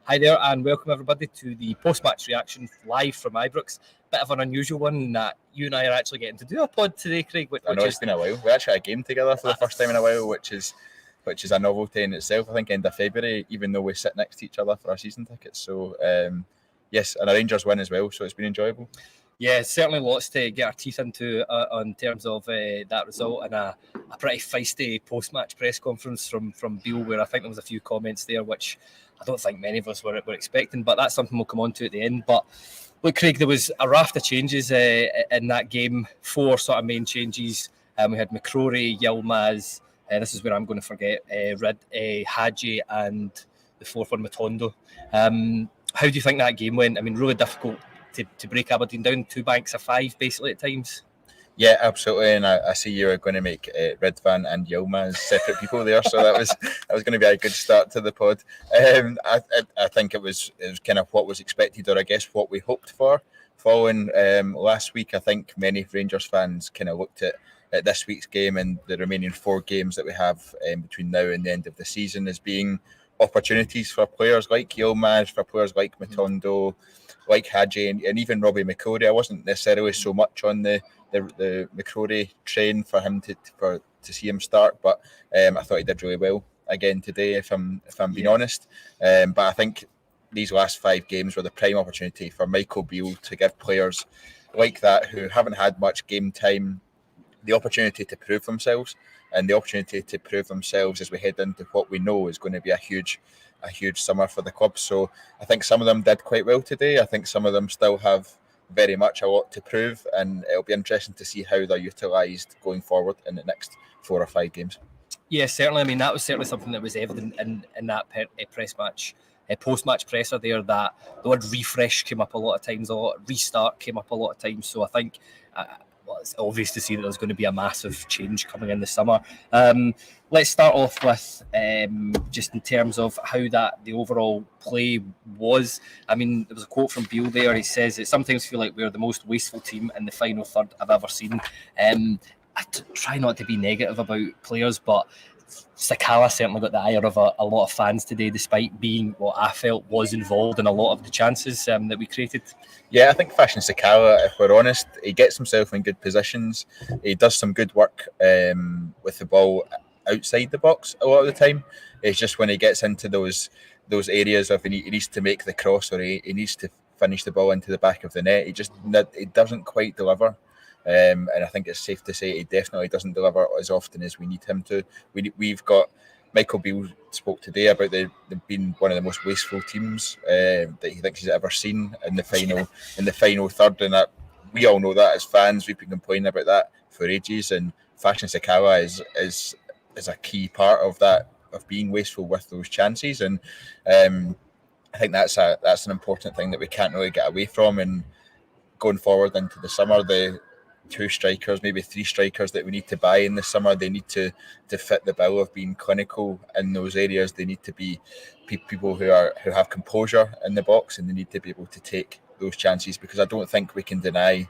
Hi there, and welcome everybody to the post-match reaction live from Ibrox. Bit of an unusual one in that you and I are actually getting to do a pod today, Craig. I know it's been a while. We actually had a game together for the first time in a while, which is a novelty in itself. I think end of February, even though we sit next to each other for our season tickets. So yes, and a Rangers win as well. So it's been enjoyable. Yeah, certainly lots to get our teeth into on terms of that result, and a pretty feisty post-match press conference from Beale, where I think there was a few comments there which I don't think many of us were expecting, but that's something we'll come on to at the end. But look, Craig, there was a raft of changes in that game. 4 sort of main changes. We had McCrorie, Yilmaz. This is where I'm going to forget Hagi, and the fourth one, Matondo. How do you think that game went? I mean, really difficult to break Aberdeen down 2 banks of 5 basically at times. Yeah, absolutely, and I see you were going to make Ridvan and Yilmaz separate people there, so that was going to be a good start to the pod. I think it was kind of what was expected, or I guess what we hoped for. Following last week, I think many Rangers fans kind of looked at this week's game and the remaining 4 games that we have between now and the end of the season as being opportunities for players like Yilmaz, for players like Matondo, like Hagi, and even Robby McCrorie. I wasn't necessarily so much on the McCrorie train for him to see him start, but I thought he did really well again today, if I'm being honest. But I think these last 5 games were the prime opportunity for Michael Beale to give players like that who haven't had much game time the opportunity to prove themselves, and the opportunity to prove themselves as we head into what we know is going to be a huge summer for the club. So I think some of them did quite well today. I think some of them still have very much a lot to prove, and it'll be interesting to see how they're utilised going forward in the next 4 or 5 games. Yeah, certainly. I mean, that was certainly something that was evident in that press match, post-match presser there, that the word refresh came up a lot of times, a lot restart came up a lot of times. So I think it's obvious to see that there's going to be a massive change coming in the summer. Let's start off with just in terms of how the overall play was. I mean, there was a quote from Beale there. He says, "It sometimes feel like we're the most wasteful team in the final third I've ever seen." I try not to be negative about players, but Sakala certainly got the ire of a lot of fans today, despite being what I felt was involved in a lot of the chances that we created. Yeah, I think Fashion Sakala, if we're honest, he gets himself in good positions. He does some good work with the ball outside the box a lot of the time. It's just when he gets into those areas of he needs to make the cross, or he needs to finish the ball into the back of the net, he doesn't quite deliver. And I think it's safe to say he definitely doesn't deliver as often as we need him to. We've got Michael Beale spoke today about them being one of the most wasteful teams that he thinks he's ever seen in the final third, and that we all know that as fans. We've been complaining about that for ages, and Fashion Sakala is a key part of that, of being wasteful with those chances, and I think that's an important thing that we can't really get away from. And going forward into the summer, the 2 strikers, maybe 3 strikers that we need to buy in the summer, they need to fit the bill of being clinical in those areas. They need to be people who have composure in the box, and they need to be able to take those chances, because I don't think we can deny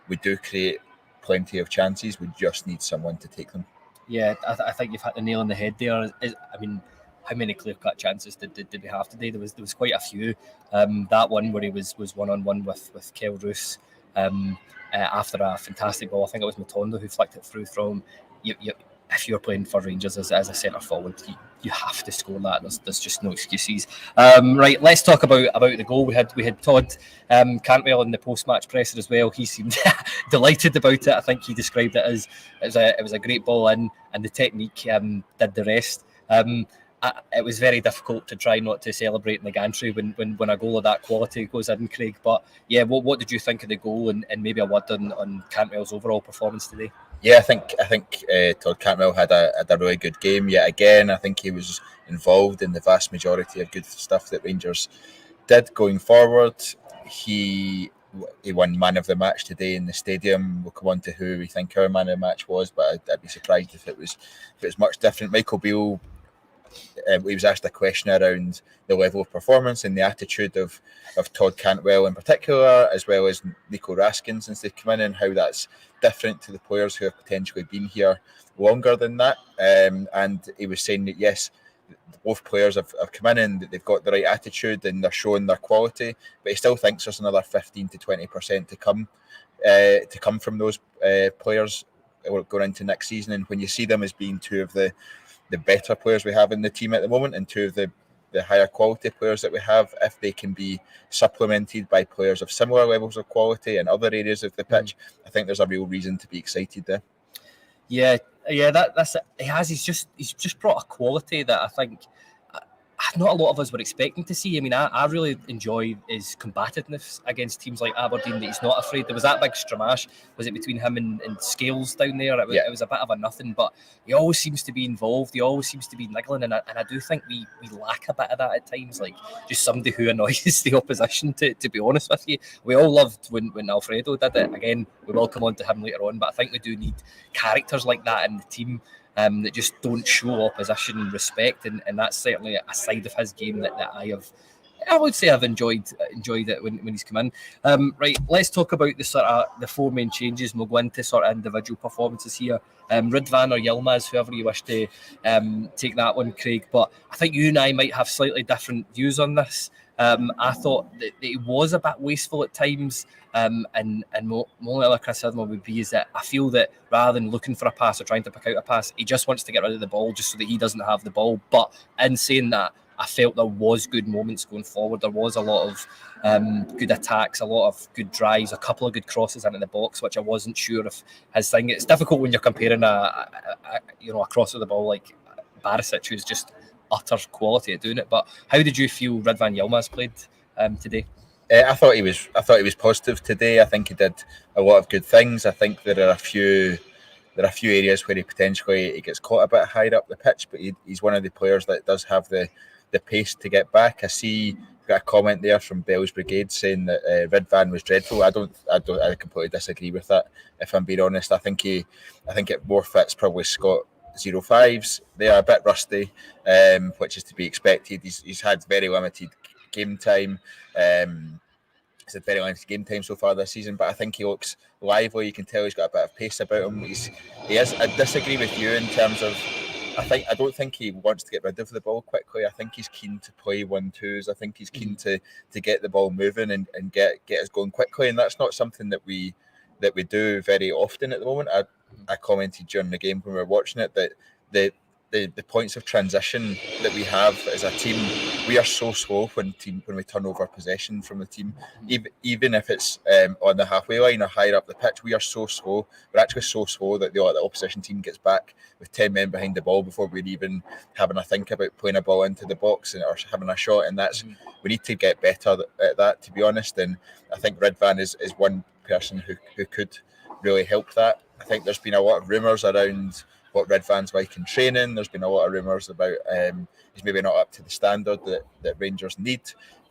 we do create plenty of chances. We just need someone to take them. Yeah, I think you've hit the nail on the head there. I mean, how many clear-cut chances did we have today? There was quite a few. That one where he was one-on-one with Kel Roos, after a fantastic ball. I think it was Matondo who flicked it through from you. If you're playing for Rangers as a centre forward, you have to score that. There's just no excuses. Right, let's talk about the goal. We had Todd Cantwell in the post-match presser as well. He seemed delighted about it. I think he described it as it was a great ball in, and the technique did the rest. It was very difficult to try not to celebrate in the gantry when a goal of that quality goes in, Craig. But yeah, what did you think of the goal, and maybe a word on Cantwell's overall performance today? Yeah, I think Todd Cantwell had a really good game yet again. I think he was involved in the vast majority of good stuff that Rangers did going forward. He won man of the match today in the stadium. We'll come on to who we think our man of the match was, but I'd be surprised if it was much different. Michael Beale, he was asked a question around the level of performance and the attitude of Todd Cantwell in particular, as well as Nico Raskin since they've come in, and how that's different to the players who have potentially been here longer than that. And he was saying that yes, both players have come in and they've got the right attitude and they're showing their quality, but he still thinks there's another 15 to 20% to come from those players going into next season. And when you see them as being two of the better players we have in the team at the moment and two of the higher quality players that we have, if they can be supplemented by players of similar levels of quality in other areas of the pitch, I think there's a real reason to be excited there. Yeah, that's it. He's just brought a quality that I think not a lot of us were expecting to see. I mean, I really enjoy his combativeness against teams like Aberdeen, that he's not afraid. There was that big stramash, was it between him and Scales down there? It was a bit of a nothing, but he always seems to be involved. He always seems to be niggling, and I do think we lack a bit of that at times, like just somebody who annoys the opposition, to be honest with you. We all loved when Alfredo did it. Again, we will come on to him later on, but I think we do need characters like that in the team. That just don't show opposition respect, and that's certainly a side of his game that I would say I've enjoyed it when he's come in. Right, let's talk about the four main changes. We'll go into sort of individual performances here. Ridvan or Yilmaz, whoever you wish to take that one, Craig. But I think you and I might have slightly different views on this. I thought that it was a bit wasteful at times, and my only other criticism would be is that I feel that rather than looking for a pass or trying to pick out a pass, he just wants to get rid of the ball just so that he doesn't have the ball. But in saying that, I felt there was good moments going forward. There was a lot of good attacks, a lot of good drives, a couple of good crosses into the box, which I wasn't sure if his thing. It's difficult when you're comparing a cross of the ball like Barisic, who's just utter quality at doing it. But how did you feel Ridvan Yilmaz played today? I thought he was positive today. I think he did a lot of good things. I think there are a few areas where he gets caught a bit higher up the pitch, but he's one of the players that does have the pace to get back. I see got a comment there from Bell's Brigade saying that Ridvan was dreadful. I completely disagree with that. If I'm being honest, I think it more fits probably Scott 05s. They are a bit rusty, which is to be expected. He's had very limited game time. He's had very limited game time so far this season, but I think he looks lively. You can tell he's got a bit of pace about him. I disagree with you in terms of. I don't think he wants to get rid of the ball quickly. I think he's keen to play 1-2s. I think he's keen to get the ball moving and get us going quickly. And that's not something that we do very often at the moment. I commented during the game when we were watching it that the points of transition that we have as a team, we are so slow when we turn over possession from the team, even if it's on the halfway line or higher up the pitch. We are so slow. We're actually so slow that the opposition team gets back with 10 men behind the ball before we're even having a think about playing a ball into the box or having a shot. And we need to get better at that, to be honest. And I think Ridvan is one person who could really help that. I think there's been a lot of rumours around what Ridvan's like in training. There's been a lot of rumours about he's maybe not up to the standard that Rangers need.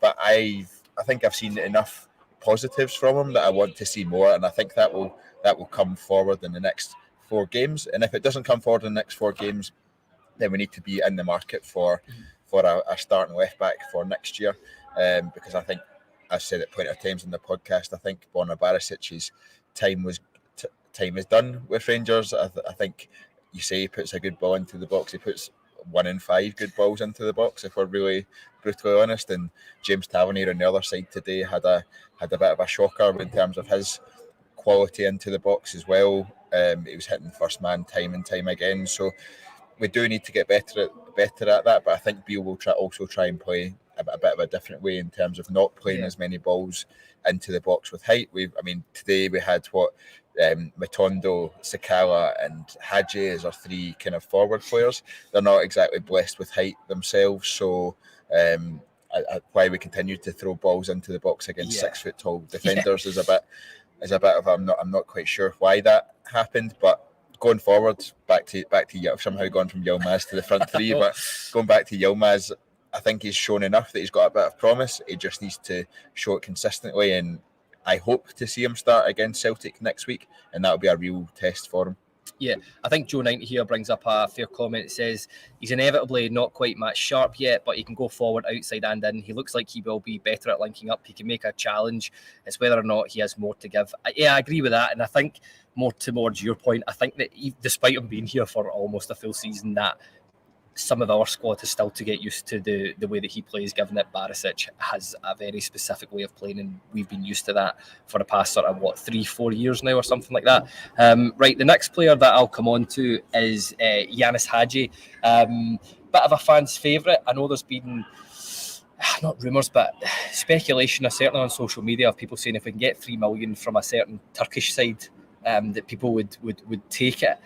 But I think I've seen enough positives from him that I want to see more, and I think that will come forward in the next 4 games. And if it doesn't come forward in the next 4 games, then we need to be in the market for a starting left back for next year. Because I think, I've said it plenty of times in the podcast, I think Borna Barisic's time is done with Rangers. I think you say he puts a good ball into the box. He puts 1 in 5 good balls into the box, if we're really brutally honest. And James Tavernier on the other side today had a bit of a shocker in terms of his quality into the box as well. He was hitting first man time and time again. So we do need to get better at that. But I think Beale will try and play a bit of a different way in terms of not playing as many balls into the box with height. Today we had Matondo, Sakala and Hagi as our 3 kind of forward players. They're not exactly blessed with height themselves, so why we continue to throw balls into the box against 6 foot tall defenders is a bit of I'm not quite sure why that happened. But going forward, back to I've somehow gone from Yilmaz to the front 3, but going back to Yilmaz, I think he's shown enough that he's got a bit of promise. He just needs to show it consistently, and I hope to see him start against Celtic next week, and that'll be a real test for him. Yeah, I think Joe 90 here brings up a fair comment. It says he's inevitably not quite match sharp yet, but he can go forward, outside and in. He looks like he will be better at linking up. He can make a challenge. It's whether or not he has more to give. I agree with that, and I think more towards your point, I think that despite him being here for almost a full season, that some of our squad has still to get used to the way that he plays, given that Barisic has a very specific way of playing, and we've been used to that for the past sort of 3-4 years now or something like that. Right, the next player that I'll come on to is Ianis Hagi. Bit of a fan's favourite. I know there's been not rumours but speculation, certainly on social media, of people saying if we can get 3 million from a certain Turkish side, that people would take it.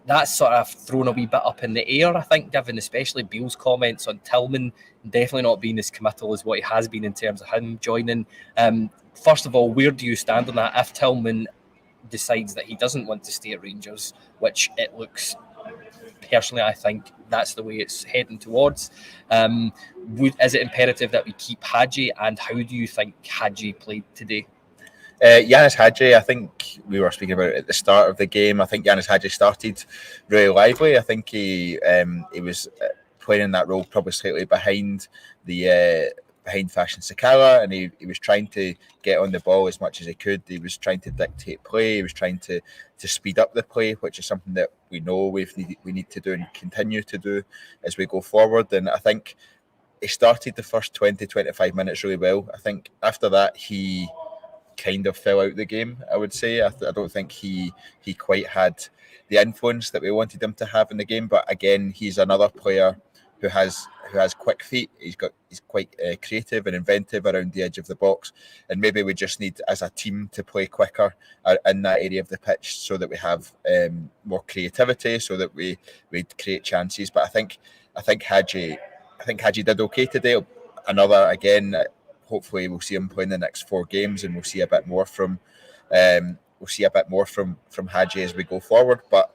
That's sort of thrown a wee bit up in the air, I think, given especially Beale's comments on Tillman definitely not being as committal as what he has been in terms of him joining. First of all, where do you stand on that? If Tillman decides that he doesn't want to stay at Rangers, which it looks, personally, I think that's the way it's heading towards, is it imperative that we keep Hagi, and how do you think Hagi played today? Ianis Hagi, I think we were speaking about it at the start of the game. I think Ianis Hagi started really lively. I think he was playing in that role probably slightly behind Fashion Sakala, and he was trying to get on the ball as much as he could. He was trying to dictate play. He was trying to speed up the play, which is something that we know we need to do and continue to do as we go forward. And I think he started the first 20-25 minutes really well. I think after that he kind of fell out the game, I would say. I don't think he quite had the influence that we wanted him to have in the game. But again, he's another player who has quick feet. He's quite creative and inventive around the edge of the box, and maybe we just need as a team to play quicker in that area of the pitch so that we have more creativity, so that we create chances. But I think Hagi did okay today. Hopefully we'll see him play in the next 4 games, and we'll see a bit more from Hagi as we go forward. But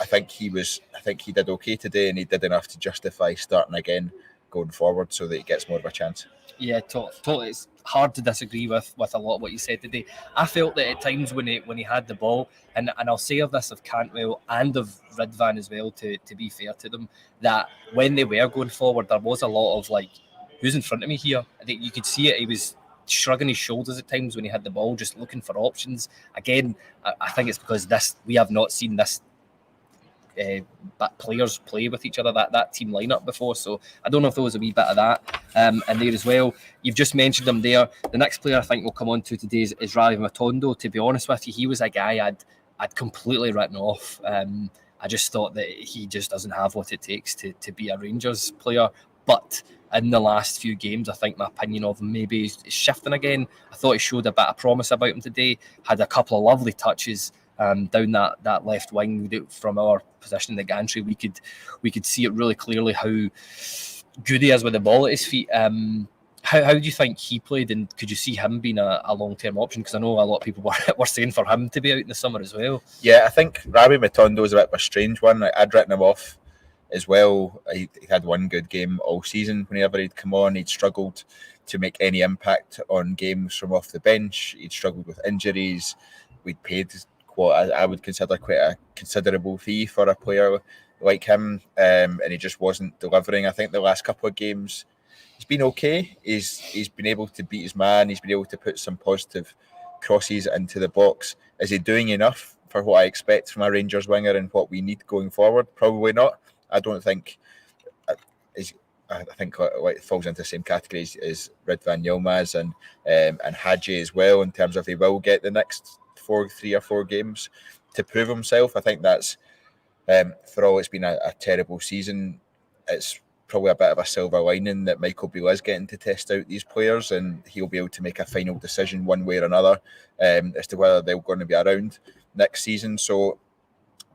I think he did okay today, and he did enough to justify starting again going forward, so that he gets more of a chance. Yeah, totally. It's hard to disagree with a lot of what you said today. I felt that at times when he had the ball, and I'll say of this of Cantwell and of Ridvan as well, to be fair to them, that when they were going forward, there was a lot of like, who's in front of me here? I think you could see it. He was shrugging his shoulders at times when he had the ball, just looking for options. Again, I think it's because we have not seen this players play with each other, that team lineup before. So I don't know if there was a wee bit of that in there as well. You've just mentioned him there. The next player I think we'll come on to today is Robby McCrorie. To be honest with you, he was a guy I'd completely written off. I just thought that he just doesn't have what it takes to be a Rangers player. But in the last few games, I think my opinion of him maybe is shifting again. I thought he showed a bit of promise about him today. Had a couple of lovely touches down that left wing from our position in the gantry. We could see it really clearly how good he is with the ball at his feet. How do you think he played, and could you see him being a long-term option? Because I know a lot of people were saying for him to be out in the summer as well. Yeah, I think Robby McCrorie is a bit of a strange one. I'd written him off as well. He had one good game all season. Whenever he'd come on, he'd struggled to make any impact on games from off the bench. He'd struggled with injuries. We'd paid what I would consider quite a considerable fee for a player like him, and he just wasn't delivering. I think the last couple of games he's been okay. He's been able to beat his man. He's been able to put some positive crosses into the box. Is he doing enough for what I expect from a Rangers winger and what we need going forward? Probably not. I don't think. I think it falls into the same category as Ridvan, Yilmaz, and Hagi as well, in terms of he will get the next 3 or 4 games to prove himself. I think that's, for all it's been a terrible season, it's probably a bit of a silver lining that Michael Beale is getting to test out these players, and he'll be able to make a final decision one way or another as to whether they're going to be around next season. So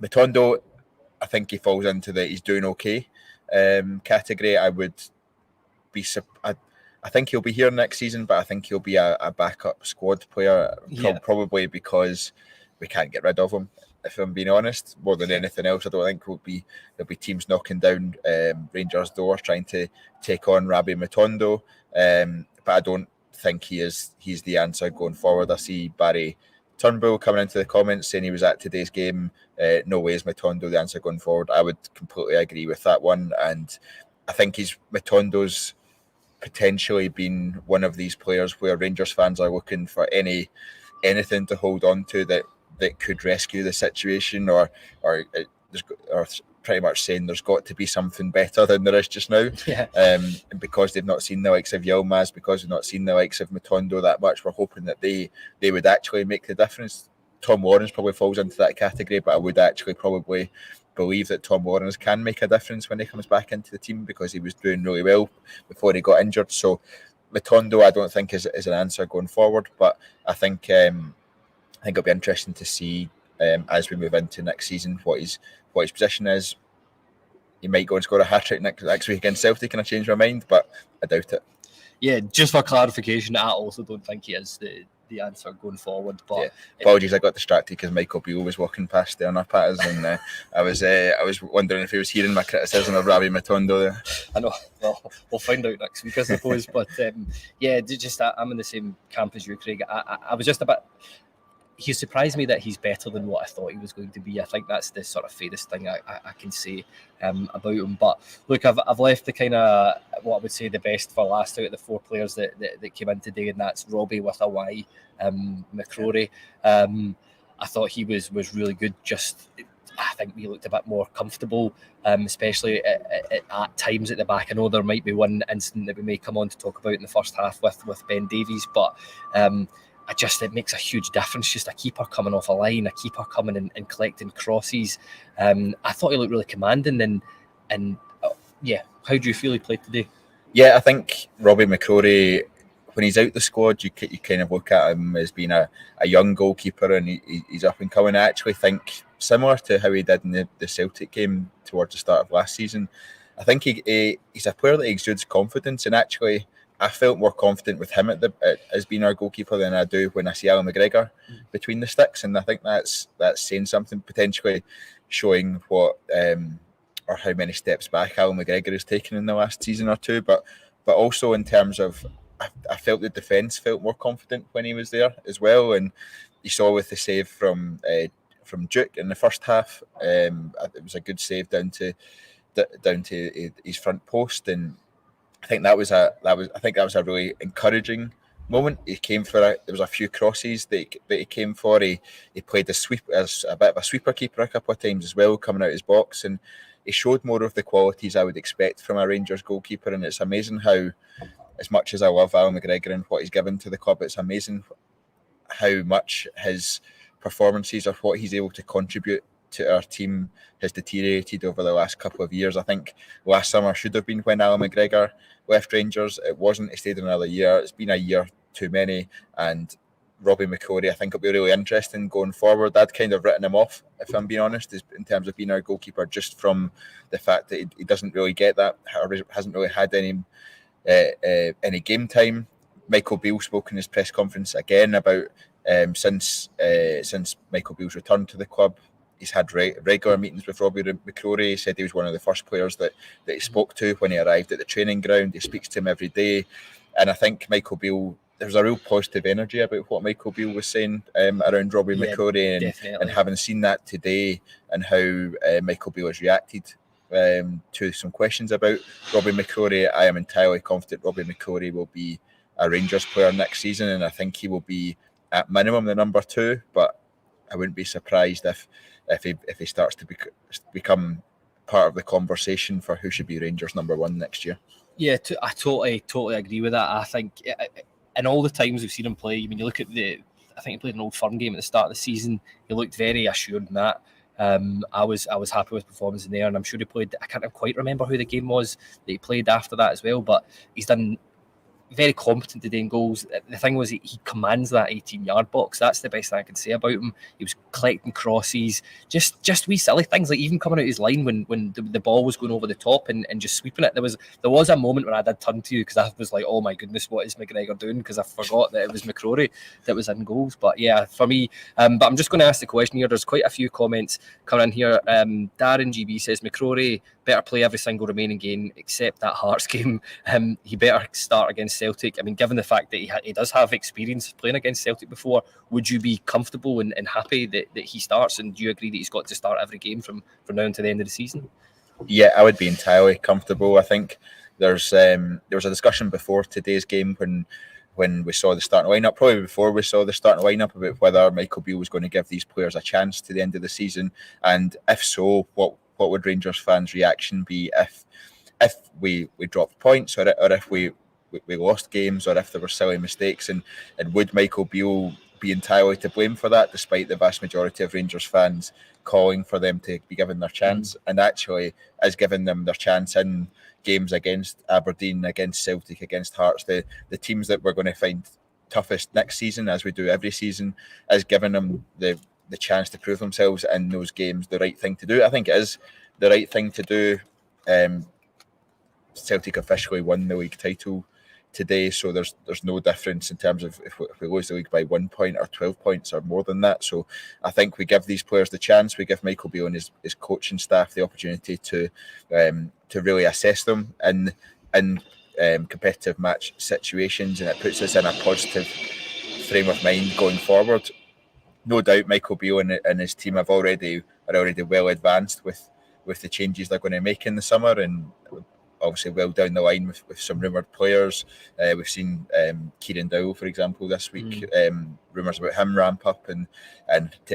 McCrorie, I think he falls into the he's doing okay category. I think he'll be here next season, but I think he'll be a backup squad player, probably because we can't get rid of him. If I'm being honest, more than anything else, I don't think there'll be teams knocking down Rangers' door trying to take on Robby McCrorie. But I don't think he's the answer going forward. I see Barry Turnbull coming into the comments saying he was at today's game. No way is McCrorie the answer going forward. I would completely agree with that one, and I think McCronie's potentially been one of these players where Rangers fans are looking for anything to hold on to that could rescue the situation or pretty much saying there's got to be something better than there is just now. Yeah. And because they've not seen the likes of Yilmaz, because they've not seen the likes of Matondo that much, we're hoping that they would actually make the difference. Tom Lawrence probably falls into that category, but I would actually probably believe that Tom Lawrence can make a difference when he comes back into the team, because he was doing really well before he got injured. So Matondo, I don't think is an answer going forward, but I think it'll be interesting to see as we move into next season what his position is. He might go and score a hat-trick next week against Celtic, and I change my mind, but I doubt it. Yeah, just for clarification, I also don't think he is the answer going forward. But yeah. Apologies, I got distracted because Michael Beale was walking past there on our patters, and I was wondering if he was hearing my criticism of Robby Matondo there. I know. Well, we'll find out next week, I suppose. But yeah, just I'm in the same camp as you, Craig. I was just a bit. He surprised me that he's better than what I thought he was going to be. I think that's the sort of fairest thing I can say about him. But look, I've left the kind of what I would say the best for last out of the four players that came in today, and that's Robby with a Y, McCrorie. I thought he was really good. Just I think we looked a bit more comfortable, especially at times at the back. I know there might be one incident that we may come on to talk about in the first half with Ben Davies, but it makes a huge difference. Just a keeper coming off a line, a keeper coming and collecting crosses. I thought he looked really commanding. And how do you feel he played today? Yeah, I think Robby McCrorie, when he's out the squad, you kind of look at him as being a young goalkeeper, and he's up and coming. I actually think similar to how he did in the Celtic game towards the start of last season. I think he's a player that exudes confidence, and actually I felt more confident with him as being our goalkeeper than I do when I see Alan McGregor between the sticks, and I think that's saying something, potentially showing what or how many steps back Alan McGregor has taken in the last season or two, but also in terms of I felt the defence felt more confident when he was there as well, and you saw with the save from Duke in the first half, it was a good save down to his front post, and I think that was a really encouraging moment. He came for there was a few crosses that he came for. He played as a bit of a sweeper keeper a couple of times as well, coming out his box, and he showed more of the qualities I would expect from a Rangers goalkeeper. And it's amazing how, as much as I love Alan McGregor and what he's given to the club, it's amazing how much his performances or what he's able to contribute to our team has deteriorated over the last couple of years. I think last summer should have been when Alan McGregor left Rangers. It wasn't. He stayed another year. It's been a year too many. And Robby McCrorie, I think it'll be really interesting going forward. I'd kind of written him off, if I'm being honest, in terms of being our goalkeeper, just from the fact that he doesn't really get that, or hasn't really had any game time. Michael Beale spoke in his press conference again about since Michael Beale's returned to the club, he's had regular meetings with Robby McCrorie. He said he was one of the first players that he spoke to when he arrived at the training ground. He speaks to him every day. And I think Michael Beale, there's a real positive energy about what Michael Beale was saying around Robby McCrorie, and having seen that today and how Michael Beale has reacted to some questions about Robby McCrorie, I am entirely confident Robby McCrorie will be a Rangers player next season, and I think he will be at minimum the number 2, but I wouldn't be surprised if he starts to become part of the conversation for who should be Rangers number 1 next year. Yeah, I totally agree with that. I think in all the times we've seen him play, I mean, you look at I think he played an Old Firm game at the start of the season. He looked very assured in that. I was happy with his performance in there, and I'm sure he played. I can't quite remember who the game was that he played after that as well, but he's done very competent today in goals. The thing was, he commands that 18-yard box. That's the best thing I can say about him. He was collecting crosses, just wee silly things, like even coming out his line when the ball was going over the top and just sweeping it. There was a moment when I did turn to you because I was like, oh my goodness, what is McGregor doing? Because I forgot that it was McCrorie that was in goals. But yeah, for me, but I'm just going to ask the question here. There's quite a few comments coming in here. Darren GB says McCrorie better play every single remaining game except that Hearts game. He better start against Celtic. I mean, given the fact that he does have experience playing against Celtic before, would you be comfortable and happy that he starts? And do you agree that he's got to start every game from now until the end of the season? Yeah, I would be entirely comfortable. I think there was a discussion before today's game when we saw the starting lineup, probably before we saw the starting lineup, about whether Michael Beale was going to give these players a chance to the end of the season, and if so, what what would Rangers fans' reaction be if we dropped points, or if we lost games, or if there were silly mistakes, and would Michael Beale be entirely to blame for that, despite the vast majority of Rangers fans calling for them to be given their chance, and actually is giving them their chance in games against Aberdeen, against Celtic, against Hearts, the teams that we're going to find toughest next season, as we do every season, is giving them the chance to prove themselves in those games the right thing to do. I think it is the right thing to do. Celtic officially won the league title today, so there's no difference in terms of if we lose the league by 1 point or 12 points or more than that. So I think we give these players the chance. We give Michael Beale and his coaching staff the opportunity to really assess them in competitive match situations, and it puts us in a positive frame of mind going forward. No doubt Michael Beale and his team are already well advanced with the changes they're going to make in the summer, and obviously well down the line with some rumoured players. We've seen Kieran Dowell, for example, this week. Rumours about him ramp up and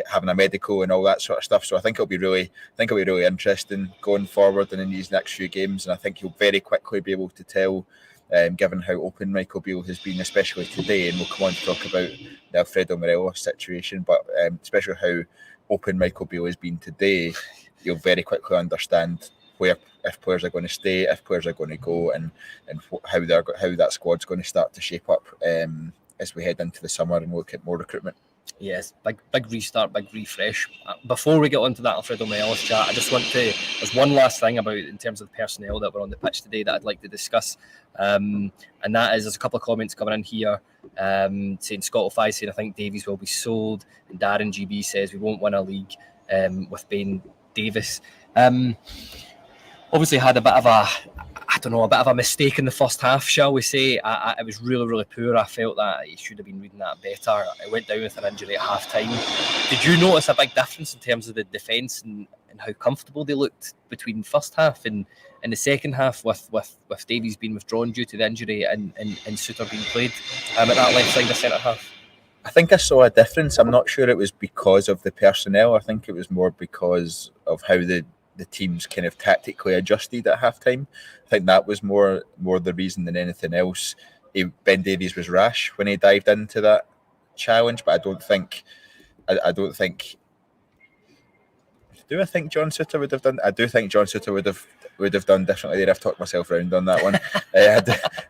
having a medical and all that sort of stuff. So I think it'll be really interesting going forward and in these next few games. And I think you'll very quickly be able to tell, given how open Michael Beale has been, especially today. And we'll come on to talk about the Alfredo Morelos situation, but especially how open Michael Beale has been today, you'll very quickly understand if players are going to stay, if players are going to go, and how that squad's going to start to shape up as we head into the summer and look at more recruitment. Yes, big restart, big refresh. Before we get on to that Alfredo Morelos chat, I just want to, there's one last thing about in terms of the personnel that were on the pitch today that I'd like to discuss, and that is, there's a couple of comments coming in here saying Scottify saying I think Davies will be sold, and Darren GB says we won't win a league with Ben Davies. Obviously had a bit of a mistake in the first half, shall we say. It was really, really poor. I felt that he should have been reading that better. It went down with an injury at half-time. Did you notice a big difference in terms of the defence and how comfortable they looked between first half and the second half with Davies being withdrawn due to the injury and Suter being played at that left side of centre-half? I think I saw a difference. I'm not sure it was because of the personnel. I think it was more because of how the teams kind of tactically adjusted at halftime. I think that was more the reason than anything else. Ben Davies was rash when he dived into that challenge, but I don't think. Do I think John Suter would have done? I do think John Suter would have done differently there. I've talked myself around on that one.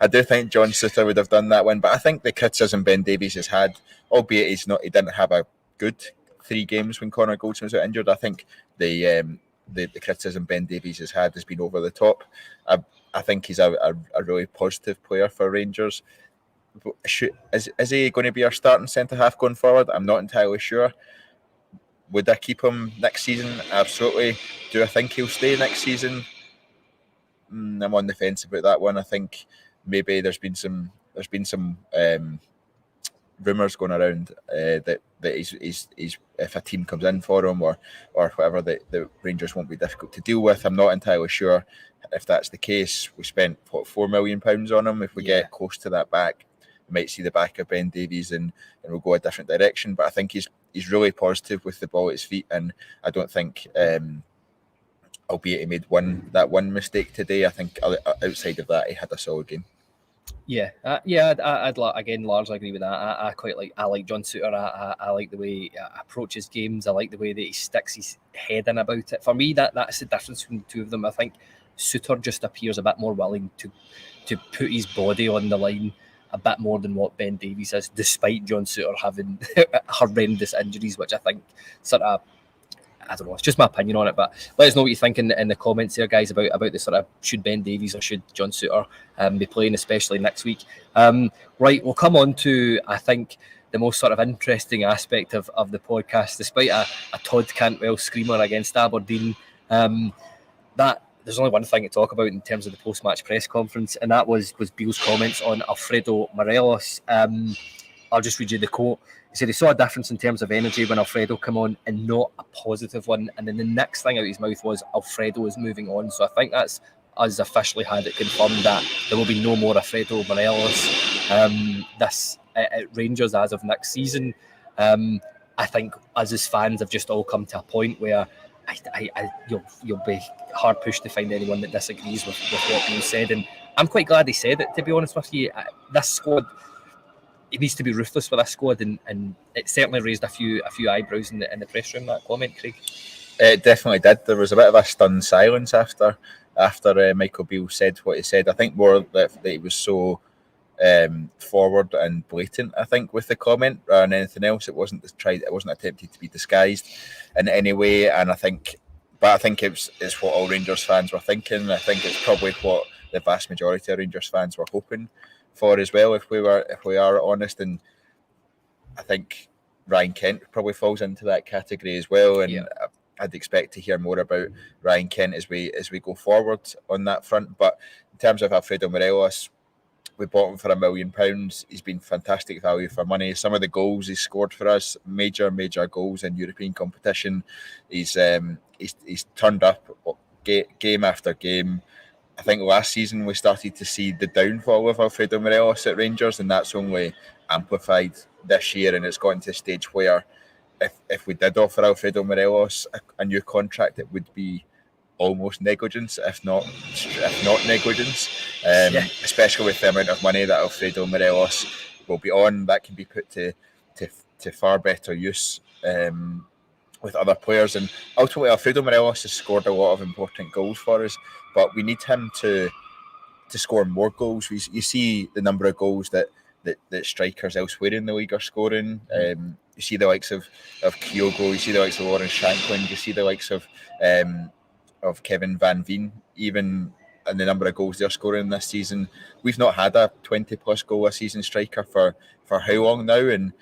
I do think John Suter would have done that one, but I think the criticism Ben Davies has had, albeit he didn't have a good 3 games when Connor Goldson was out injured. I think the criticism Ben Davies has had has been over the top. I think he's a really positive player for Rangers. Is he going to be our starting centre-half going forward? I'm not entirely sure. Would I keep him next season? Absolutely. Do I think he'll stay next season? I'm on the fence about that one. I think maybe there's been some rumours going around that he's if a team comes in for him or whatever, the Rangers won't be difficult to deal with. I'm not entirely sure if that's the case. We spent £4 million on him. If we get close to that back, we might see the back of Ben Davies and we'll go a different direction. But I think he's really positive with the ball at his feet, and I don't think, albeit he made one mistake today, I think outside of that he had a solid game. I'd again largely agree with that. I like John Suter. I like the way he approaches games. I like the way that he sticks his head in about it. For me, that's the difference between the two of them. I think Suter just appears a bit more willing to put his body on the line a bit more than what Ben Davies is, despite John Suter having horrendous injuries, which I think sort of, I don't know, it's just my opinion on it, but let us know what you think in the comments here, guys, about the sort of should Ben Davies or should John Suter be playing, especially next week. Right, we'll come on to, I think, the most sort of interesting aspect of the podcast, despite a Todd Cantwell screamer against Aberdeen. That there's only one thing to talk about in terms of the post-match press conference, and that was Beale's comments on Alfredo Morelos. I'll just read you the quote. He said he saw a difference in terms of energy when Alfredo came on and not a positive one. And then the next thing out of his mouth was Alfredo is moving on. So I think that's us officially had it confirmed that there will be no more Alfredo Morelos at Rangers as of next season. I think us as fans have just all come to a point where you'll be hard pushed to find anyone that disagrees with what Beale said, and I'm quite glad he said it. To be honest with you, this squad, he needs to be ruthless with this squad, and it certainly raised a few eyebrows in the press room, that comment, Craig. It definitely did. There was a bit of a stunned silence after Michael Beale said what he said. I think more that he was so forward and blatant, I think, with the comment rather than anything else. It wasn't attempted to be disguised in any way, and I think it's what all Rangers fans were thinking. I think it's probably what the vast majority of Rangers fans were hoping for as well, if we are honest. And I think Ryan Kent probably falls into that category as well, and I'd expect to hear more about Ryan Kent as we go forward on that front. But in terms of Alfredo Morelos, we bought him for £1 million. He's been fantastic value for money. Some of the goals he's scored for us, major goals in European competition. He's turned up game after game. I think last season we started to see the downfall of Alfredo Morelos at Rangers, and that's only amplified this year. And it's gotten to a stage where if we did offer Alfredo Morelos a new contract, it would be almost negligence, if not negligence, especially with the amount of money that Alfredo Morelos will be on. That can be put to far better use with other players. And ultimately, Alfredo Morelos has scored a lot of important goals for us, but we need him to score more goals. You see the number of goals that strikers elsewhere in the league are scoring. You see the likes of Kyogo, you see the likes of Lawrence Shankland, you see the likes of Kevin Van Veen, even in the number of goals they're scoring this season. We've not had a 20-plus goal a season striker for how long now? And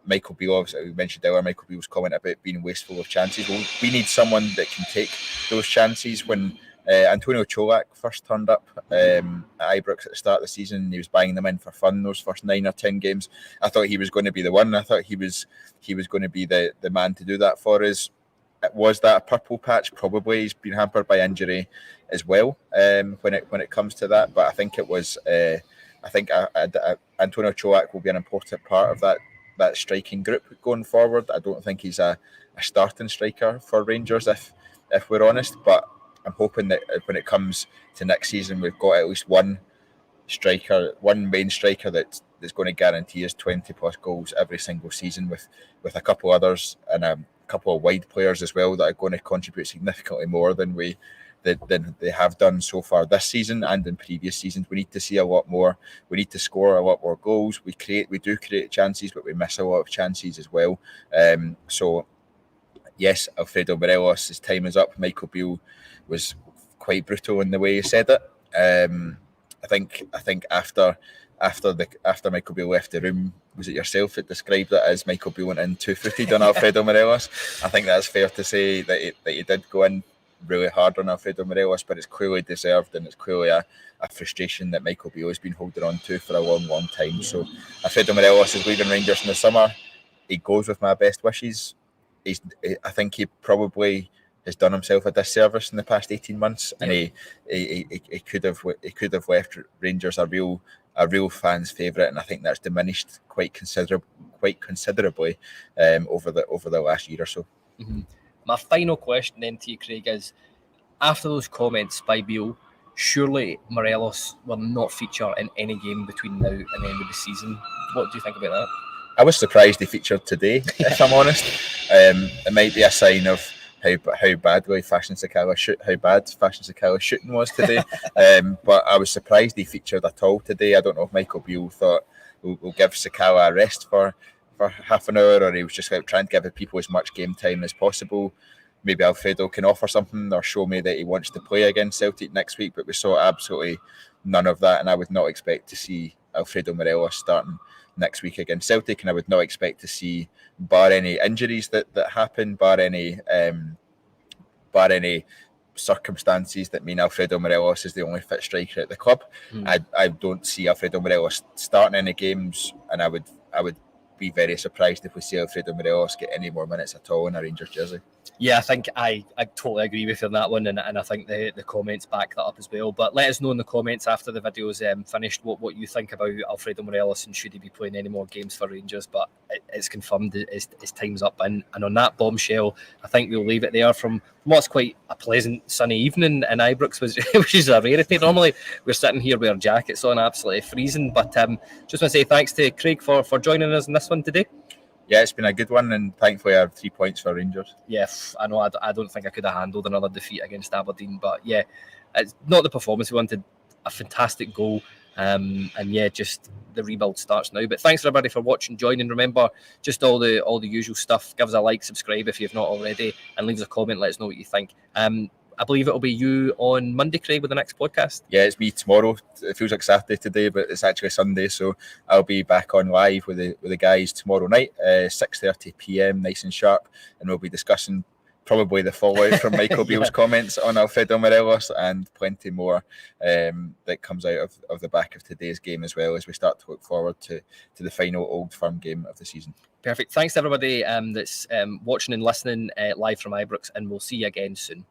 Michael Beale, obviously, we mentioned earlier, Michael Beale's comment about being wasteful of chances. Well, we need someone that can take those chances. When Antonio Cholak first turned up at Ibrox at the start of the season, he was buying them in for fun those first 9 or 10 games. I thought he was going to be the one. I thought he was going to be the man to do that for us. Was that a purple patch? Probably. He's been hampered by injury as well when it comes to that. But I think it was. I think Antonio Cholak will be an important part of that striking group going forward. I don't think he's a starting striker for Rangers, if we're honest. But I'm hoping that when it comes to next season, we've got at least one main striker that's going to guarantee us 20+ goals every single season, with a couple others and a couple of wide players as well that are going to contribute significantly more than they have done so far this season and in previous seasons. We need to see a lot more. We need to score a lot more goals. We do create chances, but we miss a lot of chances as well. So yes, Alfredo Morelos, his time is up. Michael Beale was quite brutal in the way he said it. I think after Michael Beale left the room, was it yourself that described it as Michael Beale went in two-footed on Alfredo Morelos? I think that's fair to say that he did go in really hard on Alfredo Morelos, but it's clearly deserved, and it's clearly a frustration that Michael Beale has been holding on to for a long time. Yeah. So Alfredo Morelos is leaving Rangers in the summer. He goes with my best wishes. I think he probably has done himself a disservice in the past 18 months, and he could have left Rangers a real fan's favourite, and I think that's diminished quite considerably over the last year or so. Mm-hmm. My final question then to you, Craig, is after those comments by Beale, surely Morelos will not feature in any game between now and the end of the season. What do you think about that? I was surprised he featured today, if I'm honest. It might be a sign of how bad Fashion Sakala's shooting was today. But I was surprised he featured at all today. I don't know if Michael Beale thought we'll give Sakala a rest for half an hour, or he was just trying to give people as much game time as possible. Maybe Alfredo can offer something or show me that he wants to play against Celtic next week, but we saw absolutely none of that, and I would not expect to see Alfredo Morelos starting next week against Celtic, and I would not expect to see, bar any injuries that happen, bar any circumstances that mean Alfredo Morelos is the only fit striker at the club. I don't see Alfredo Morelos starting any games, and I would be very surprised if we see Alfredo Morelos get any more minutes at all in a Rangers jersey. Yeah, I think I totally agree with you on that one, and I think the comments back that up as well. But let us know in the comments after the video's finished what you think about Alfredo Morelos, and should he be playing any more games for Rangers. But it's confirmed his time's up. And on that bombshell, I think we'll leave it there from what's quite a pleasant sunny evening in Ibrox, which is a rarity. Normally we're sitting here with our jackets on, absolutely freezing. But just want to say thanks to Craig for joining us in this one today. Yeah, it's been a good one, and thankfully I have 3 points for Rangers. Yeah, I know. I don't think I could have handled another defeat against Aberdeen, but yeah, it's not the performance we wanted. A fantastic goal, and yeah, just the rebuild starts now. But thanks everybody for watching, joining. Remember, just all the usual stuff. Give us a like, subscribe if you've not already, and leave us a comment. Let us know what you think. I believe it'll be you on Monday, Craig, with the next podcast. Yeah, it's me tomorrow. It feels like Saturday today, but it's actually Sunday, so I'll be back on live with the guys tomorrow night, 6:30 p.m, nice and sharp, and we'll be discussing probably the fallout from Michael Beale's comments on Alfredo Morelos and plenty more that comes out of the back of today's game, as well as we start to look forward to the final Old Firm game of the season. Perfect. Thanks to everybody that's watching and listening live from Ibrox, and we'll see you again soon.